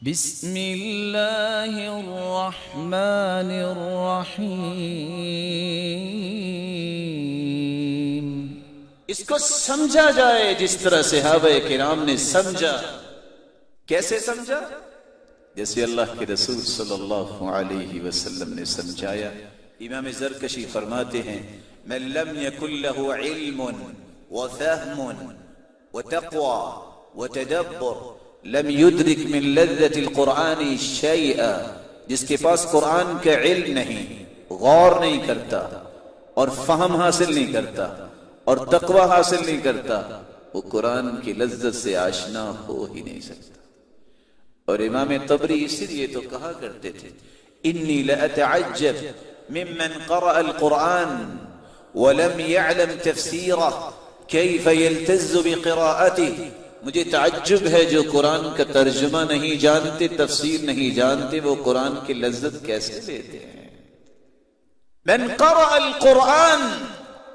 بسم اللہ الرحمن الرحیم۔ اس کو سمجھا جائے جس طرح صحابہ کرام نے سمجھا۔ کیسے سمجھا؟ جیسے اللہ کے رسول صلی اللہ علیہ وسلم نے سمجھایا۔ امام زرکشی فرماتے ہیں من لم يكن له علم وفهم وتقوى وتدبر لم يدرك من لذة القرآن شيئا۔ جس کے پاس قرآن کا علم نہیں، غور نہیں کرتا اور فہم حاصل نہیں کرتا اور تقوی حاصل نہیں کرتا، وہ قرآن کی لذت سے آشنا ہو ہی نہیں سکتا۔ اور امام طبری اسی لیے تو کہا کرتے تھے انی لأتعجب ممن قرأ القرآن ولم يعلم تفسیرہ کیف یلتز بقراءته۔ مجھے تعجب ہے جو قرآن کا ترجمہ نہیں جانتے، تفسیر نہیں جانتے، وہ قرآن کی لذت کیسے لیتے ہیں۔ من قرأ القرآن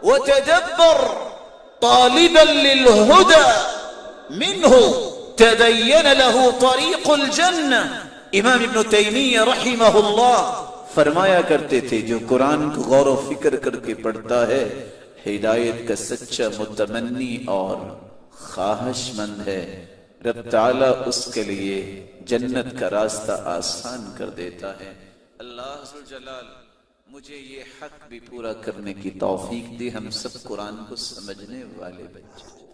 وتدبر طالبا للهدى منه تبين له طریق الجنہ۔ امام ابن تیمیہ رحمہ اللہ فرمایا کرتے تھے جو قرآن کو غور و فکر کر کے پڑھتا ہے ہدایت کا سچا متمنی اور خواہش مند ہے، رب تعالیٰ اس کے لیے جنت کا راستہ آسان کر دیتا ہے۔ اللہ ذوالجلال مجھے یہ حق بھی پورا کرنے کی توفیق دی، ہم سب قرآن کو سمجھنے والے بچے۔